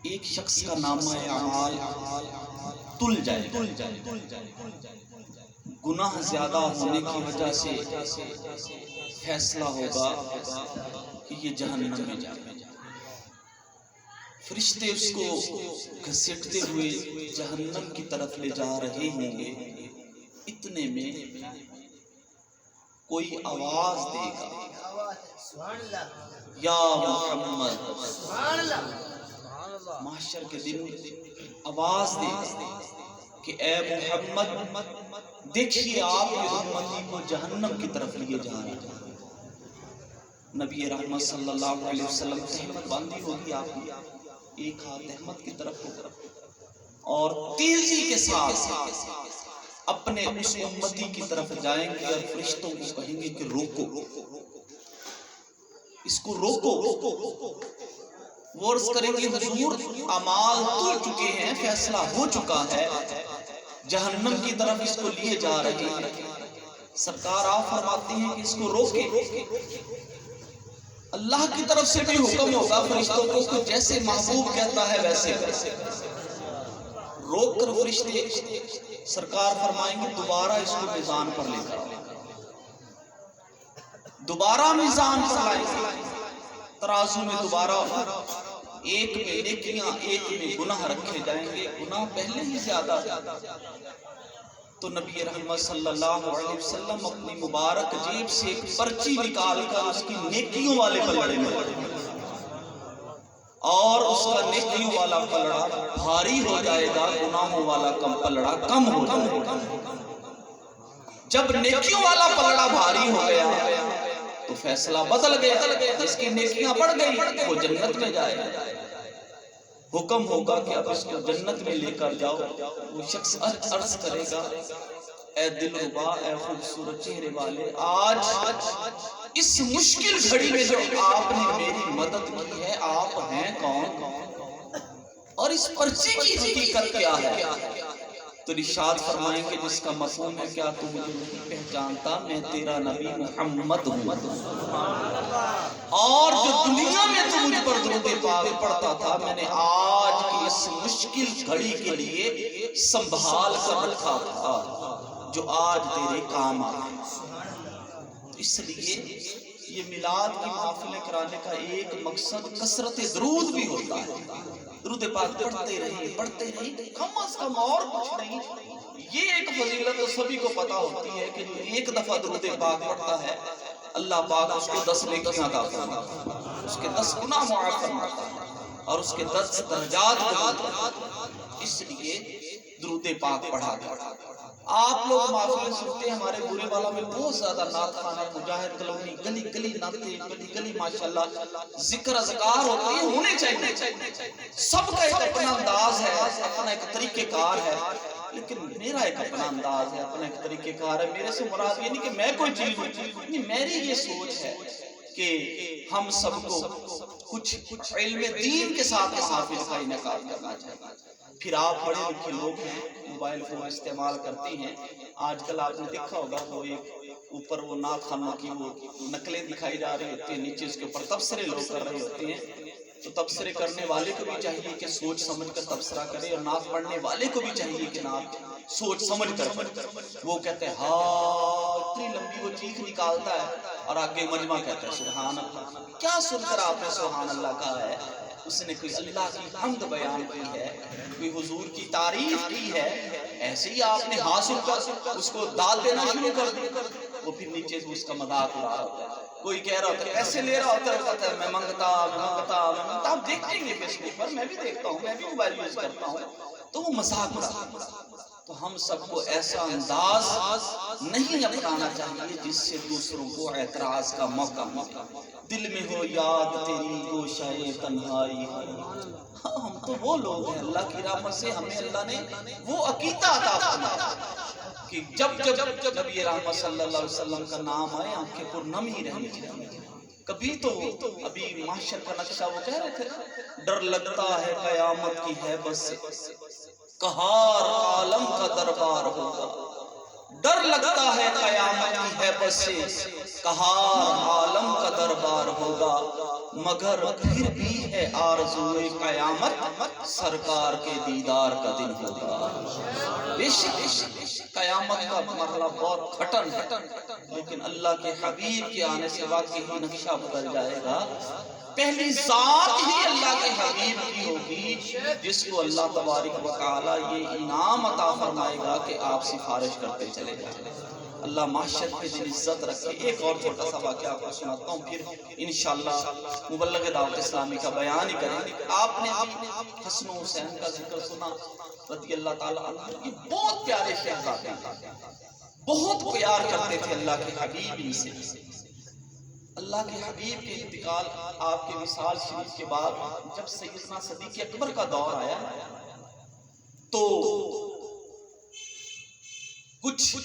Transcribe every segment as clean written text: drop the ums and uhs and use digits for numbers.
ایک شخص کا نامہ اعمال تل جائے، گناہ زیادہ ہونے کی وجہ سے فیصلہ ہوگا کہ یہ جہنم میں جائے گا۔ فرشتے اس کو گھسیٹتے ہوئے جہنم کی طرف لے جا رہے ہوں گے، اتنے میں کوئی آواز دے گا، یا محمد، محشر کے دن آواز دے گا کہ اے محمد دیکھیے آپ کی امتی کو جہنم کی طرف لیے جا رہے ہیں۔ نبی رحمت صلی اللہ علیہ وسلم تہمت باندھی ہوگی آپ کی، ایک ہاتھ احمد کی طرف ہوگا اور تیزی کے ساتھ اپنے اس امتی کی طرف جائیں گے اور فرشتوں کو کہیں گے کہ روکو، اس کو روکو۔ وہ عرض کریں گے حضور اعمال تو چکے ہیں، فیصلہ ہو چکا ہے، جہنم کی طرف اس کو لیے جا رہے ہیں۔ سرکار آپ فرماتے ہیں کہ اس کو روکے۔ اللہ کی طرف سے بھی حکم ہوگا فرشتوں کو، جیسے محبوب کہتا ہے ویسے روک کر فرشتے سرکار فرمائیں گے دوبارہ اس کو میزان پر لے کر، دوبارہ میزان پر لائیں گے، ترازو میں دوبارہ ایک میں نیکیاں ایک میں گناہ رکھے جائیں گے، گناہ پہلے ہی زیادہ۔ تو نبی رحمت صلی اللہ علیہ وسلم اپنی مبارک جیب سے ایک پرچی نکال کر اس کی نیکیوں والے پلڑے میں، اور اس کا نیکیوں والا پلڑا بھاری ہو جائے گا، گناہوں والا پلڑا کم ہو جائے گا۔ جب نیکیوں والا پلڑا بھاری ہو گیا تو فیصلہ بدل گیا، جس کی نیکیاں بڑھ گئی وہ جنت میں جائے گا۔ حکم ہوگا کہ اب اس کو جنت میں لے کر جاؤ۔ وہ شخص عرض کرے گا اے دلربا، اے خوبصورت چہرے والے، آج اس مشکل گھڑی میں جو آپ نے میری مدد کی ہے، آپ ہیں کون اور اس پرچی کی حقیقت کیا ہے؟ تو ارشاد فرمائیں گے جس کا مفہوم ہے کیا تو مجھے نہیں پہچانتا، میں تیرا نبی محمد ہوں، اور جو دنیا میں تو مجھ پر درود پاک پڑھتا تھا میں نے آج کی اس مشکل گھڑی کے لیے سنبھال کر رکھا تھا جو آج تیرے کام آئے۔ اس لیے یہ میلاد کی محفلیں کرانے کا ایک مقصد کثرت درود بھی ہوتا ہے۔ درود پاک پڑھتے رہیں کم از کم، اور کچھ نہیں۔ یہ ایک فضیلت سبھی کو پتا ہوتی ہے کہ جو ایک دفعہ درود پاک پڑھتا ہے اللہ پاک اس کو 10 نیکیاں عطا فرماتا ہے، اس کے 10 گناہ معاف فرماتا ہے اور اس کے 10 درجات بڑھاتا ہے۔ اس لیے درود پاک پڑھا کرو۔ آپ لوگ محفلیں سنتے ہیں، ہمارے بورے والا میں بہت زیادہ نعت خانہ مجاہد کلونی، گلی گلی نعتیں، گلی گلی ماشاءاللہ ذکر اذکار ہوتے ہیں، ہونے چاہیے۔ سب کا ایک اپنا انداز ہے، اپنا ایک طریقہ کار ہے، لیکن میرا ایک اپنا انداز ہے، اپنا ایک طریقہ کار ہے۔ میرے سے مراد یہ نہیں کہ میں کوئی چیز ہوں، میری یہ سوچ ہے کہ ہم سب کو کچھ علم دین کے ساتھ محافل کا انعقاد کرنا چاہیے۔ پھر آپ بڑے لکھے لوگ ہیں، موبائل فون استعمال کرتے ہیں، آج کل آپ نے دیکھا ہوگا وہ ایک اوپر وہ نعت خوانوں کی وہ نقلیں دکھائی جا رہی ہوتی ہیں، نیچے اس کے اوپر تبصرے لوگ کر رہے ہوتے ہیں۔ تو تبصرے کرنے والے کو بھی چاہیے کہ سوچ سمجھ کر تبصرہ کرے، اور نعت پڑھنے والے کو بھی چاہیے کہ نعت سوچ سمجھ کر وہ کہتے ہیں ہاں، اتنی لمبی وہ چیخ نکالتا ہے اور آگے مجمع کہتا ہے سبحان اللہ۔ کیا سن کر آپ نے سبحان اللہ کہا ہے؟ اس نے کوئی اللہ کی حمد بیان کی ہے، کوئی حضور کی تعریف کی ہے، ایسے ہی آپ نے حاصل کر اس کو داد دینا شروع کر دیا، وہ پھر نیچے سے اس کا مذاق اڑا رہا ہوتا ہے۔ کوئی کہہ رہا ہوتا ہے ایسے لے رہا ہوتا ہے میں منگتا۔ آپ دیکھیں گے فیس بک پر، میں بھی دیکھتا ہوں، میں بھی موبائل یوز کرتا ہوں، تو وہ مذاق اڑا۔ تو ہم سب کو ایسا انداز نہیں اپنانا چاہیے جس سے دوسروں کو اعتراض کا موقع ملے۔ دل میں ہو یاد تیری گوشائے تنہائی، ہم تو وہ لوگ ہیں اللہ کی رحمت سے ہمیں اللہ نے وہ عقیدہ عطا فرمایا کہ جب نبی رحمت صلی اللہ علیہ وسلم کا نام آئے آنکھیں پر نم ہی رہنی چاہیے۔ کبھی تو ابھی معاشر کا نقشہ وہ کہہ رہے تھے ڈر لگتا ہے قیامت کی ہیبت سے، قہار عالم کا دربار ہوگا، ڈر لگتا ہے قیامت کی ہیبت سے، قہار عالم کا دربار ہوگا، مگر پھر بھی ہے آرزوئے قیامت، سرکار کے دیدار کا دن ہوگا۔ بے شک قیامت کا مرحلہ بہت کھٹن ہے، لیکن اللہ کے حبیب کے آنے سے واقعی ہی نقشہ بدل جائے گا۔ پہلی ذات ہی اللہ کے حبیب کی ہوگی، جس کو اللہ تبارک و تعالیٰ یہ انعام عطا فرمائے گا کہ آپ سفارش کرتے چلے جائیں۔ اللہ معاشر کے دن عزت رکھے۔ ایک اور چھوٹا سا واقعہ آپ کو سناتا ہوں، پھر انشاءاللہ مبلغ دعوت اسلامی کا بیان ہی کریں گے۔ آپ نے حسن و حسین کا ذکر سنا رضی اللہ تعالیٰ عنہ، یہ بہت پیارے شہزادے ہیں، بہت پیار کرتے تھے اللہ کے حبیب ہی سے۔ اللہ کے حبیب کے انتقال، آپ کے وصال شریف کے بعد جب سیدنا صدیق اکبر کا دور آیا تو کچھ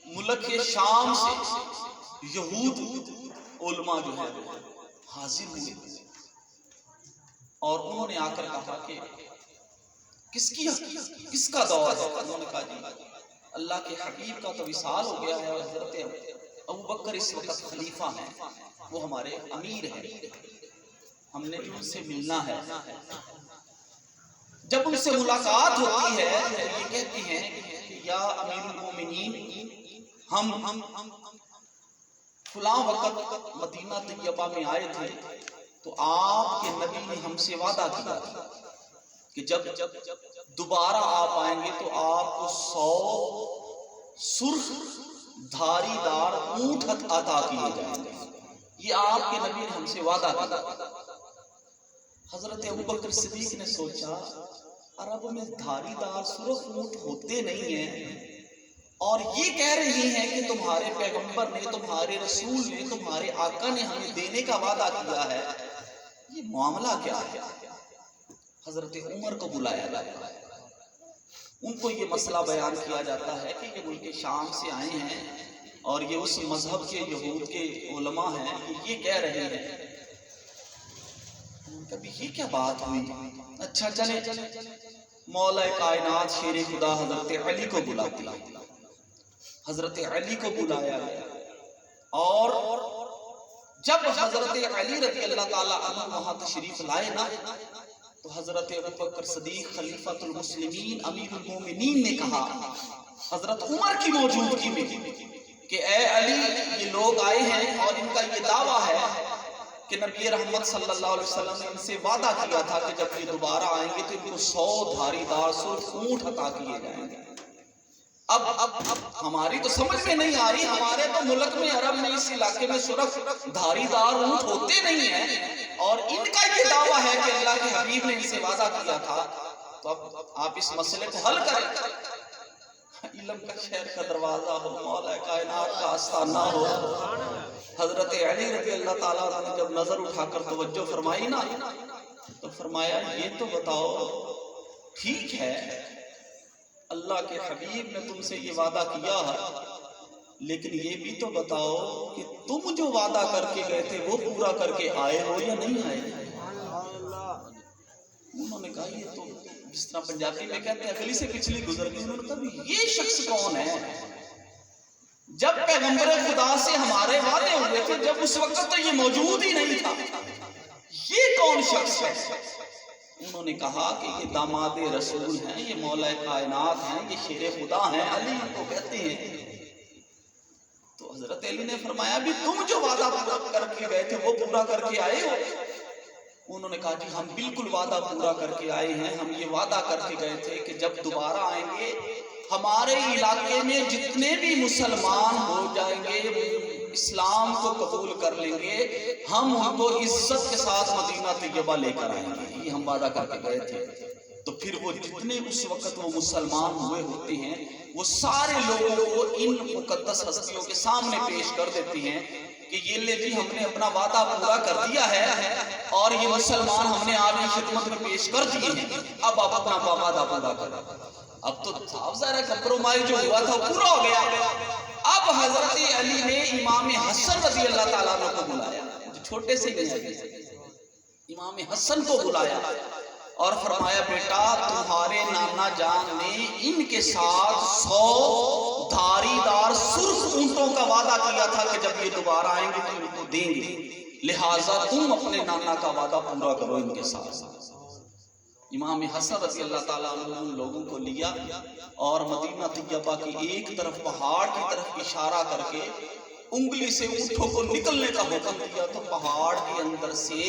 ملک شام سے یہود علماء جو ہے حاضر ہوئے اور انہوں نے آ کر کہا کہ کس کا دور ہے؟ انہوں نے کہا جی اللہ کے حبیب کا تو وصال ہو گیا ہے، حضرت ابو بکر اس وقت خلیفہ ہیں، وہ ہمارے امیر ہیں، ہم نے ان سے ملنا ہے۔ جب ان سے ملاقات ہوتی ہے تو یہ کہتی ہیں کہ یا امیر المومنین، ہم فلاں وقت مدینہ طیبہ میں آئے تھے تو آپ کے نبی نے ہم سے وعدہ کیا تھا کہ جب دوبارہ آپ آئیں گے تو آپ کو 100 سرخ دھاری دار اونٹ عطا کیے جائیں گے، یہ آپ کے نبی نے ہم سے وعدہ کیا۔ حضرت ابوبکر صدیق نے سوچا عرب میں دھاری دار سرخ اونٹ ہوتے نہیں ہیں، اور یہ کہہ رہی ہیں کہ تمہارے پیغمبر نے، تمہارے رسول نے، تمہارے آقا نے ہمیں دینے کا وعدہ کیا ہے، یہ معاملہ کیا ہے؟ حضرت عمر کو بلایا گیا، ان کو یہ مسئلہ بیان کیا جاتا ہے کہ یہ ملک شام سے آئے ہیں اور یہ اس مذہب کے یہود کے علماء ہیں، یہ کہہ رہے ہیں۔ کبھی یہ کیا بات ہوئی؟ اچھا چلے مولا کائنات شیر خدا حضرت علی کو بلاتی، حضرت علی کو بلایا گیا، اور جب حضرت علی رضی اللہ تعالیٰ عنہ وہاں تشریف لائے نا تو حضرت ابوبکر صدیق خلیفۃ المسلمین امیر المومنین نے کہا حضرت عمر کی موجودگی میں کہ اے علی، یہ لوگ آئے ہیں اور ان کا یہ دعویٰ ہے کہ نبی رحمت صلی اللہ علیہ وسلم نے ان سے وعدہ کیا تھا کہ جب یہ دوبارہ آئیں گے تو ان کو 100 دھاری دار سرخ اونٹ عطا کیے جائیں گے۔ اب ہماری تو سمجھ میں نہیں آ رہی، ہمارے تو ملک میں عرب میں اس علاقے میں سرخ دھاری دار اونٹ ہوتے نہیں ہیں، اور ان کا یہ دعویٰ ہے کہ اللہ کے حبیب نے ان سے وعدہ کیا تھا، تو اب آپ اس مسئلے کو حل کریں۔ علم کا شہر کا دروازہ ہو، مولا کائنات کا آستانہ ہو، حضرت علی رضی اللہ تعالیٰ نے جب نظر اٹھا کر توجہ فرمائی نا تو فرمایا یہ تو بتاؤ، ٹھیک ہے اللہ کے حبیب نے تم سے یہ وعدہ کیا ہے، لیکن یہ بھی تو بتاؤ کہ تم جو وعدہ کر کے گئے تھے وہ پورا کر کے آئے ہو یا نہیں آئے؟ انہوں نے کہا یہ تو جس طرح پنجابی میں کہتے ہیں اگلی سے پچھلی گزر گئی۔ انہوں نے کہا یہ شخص کون ہے؟ جب پیغمبر خدا سے ہمارے وعدے ہوئے تھے، جب اس وقت تو یہ موجود ہی نہیں تھا، یہ کون شخص ہے؟ انہوں نے کہا کہ یہ داماد رسول ہیں، یہ مولا کائنات ہیں، یہ شیر خدا ہیں، علی ان کو کہتے ہیں۔ تو حضرت علی نے فرمایا بھی تم جو وعدہ پورا کر کے گئے تھے وہ پورا کر کے آئے ہو؟ انہوں نے کہا جی ہم بالکل وعدہ پورا کر کے آئے ہیں، ہم یہ وعدہ کر کے گئے تھے کہ جب دوبارہ آئیں گے ہمارے علاقے میں جتنے بھی مسلمان ہو جائیں گے، اسلام کو قبول کر لیں گے، ہم ان کو عزت کے ساتھ مدینہ طیبہ لے کر آئیں گے، یہ ہم وعدہ کر کے گئے تھے۔ تو پھر وہ جتنے اس وقت وہ مسلمان ہوئے ہوتے ہیں وہ سارے لوگوں کو ان مقدس ہستیوں کے سامنے پیش کر دیتی ہیں کہ یہ لے جی ہم نے اپنا وعدہ پورا کر دیا ہے اور یہ مسلمان ہم نے آپ کی خدمت میں پیش کر دیے ہیں، اب آپ اپنا وعدہ پورا کریں۔ اب تو صاف ظاہر ہے کمپرومائز جو ہوا تھا پورا ہو گیا۔ اب حضرت علی نے امام حسن رضی اللہ تعالیٰ عنہ کو بلایا، جو چھوٹے سے ہی امام حسن کو بلایا اور فرمایا بیٹا تمہارے نانا جان نے ان کے ساتھ 100 دھاری دار سرخ اونٹوں کا وعدہ کیا تھا کہ جب یہ دوبارہ آئیں گے تو ان کو دیں گے، لہٰذا تم اپنے نانا کا وعدہ پورا کرو ان کے ساتھ۔ امام حسن رضی اللہ تعالیٰ عنہ ان لوگوں کو لیا اور مدینہ طیبہ کی ایک طرف پہاڑ کی طرف اشارہ کر کے انگلی سے اونٹوں کو نکلنے کا حکم دیا تو پہاڑ کے اندر سے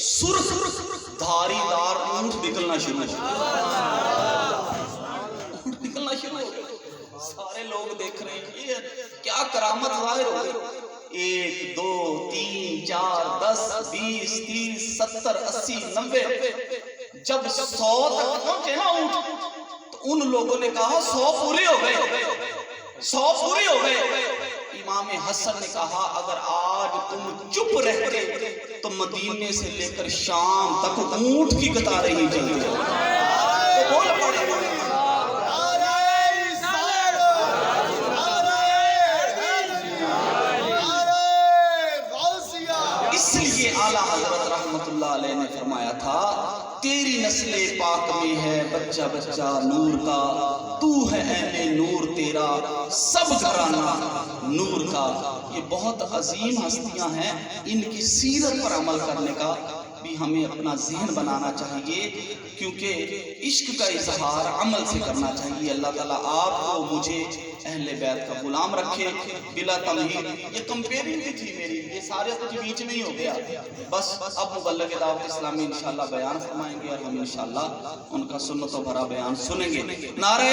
سرخ دھاری دار اونٹ نکلنا شروع ہو، سارے لوگ دیکھ رہے ہیں یہ کیا کرامت ظاہر ہو گئی۔ 1 2 3 4 10 20 30 70 80 90 جب 100 تک پہنچے نا اونٹ تو ان لوگوں نے کہا 100 پورے ہو گئے، 100 پورے ہو گئے۔ امام حسن نے کہا اگر آج تم چپ رہتے تو مدینے سے لے کر شام تک اونٹ کی قطاریں ہی چلتی تو بول پڑے۔ اس لیے اعلیٰ حضرت رحمت اللہ علیہ نے فرمایا تھا تیری نسل پاک میں ہے بچہ بچہ نور کا، تو ہے اہل نور تیرا سب گھرانہ نور کا۔ یہ بہت عظیم ہستیاں ہیں، ان کی سیرت پر عمل کرنے کا بھی ہمیں اپنا ذہن بنانا چاہیے، کیونکہ عشق کا اظہار عمل سے کرنا چاہیے۔ اللہ تعالیٰ آپ کو مجھے اہل بیت کا غلام رکھے بلا تمہید۔ یہ کمپیئرنگ بھی تھی میری، یہ سارے کچھ بیچ میں ہی ہو گیا۔ بس اب مبلغ دعوت اسلامی انشاءاللہ بیان فرمائیں گے اور ہم انشاءاللہ ان کا سنت و بھرا بیان سنیں گے۔ نعرہ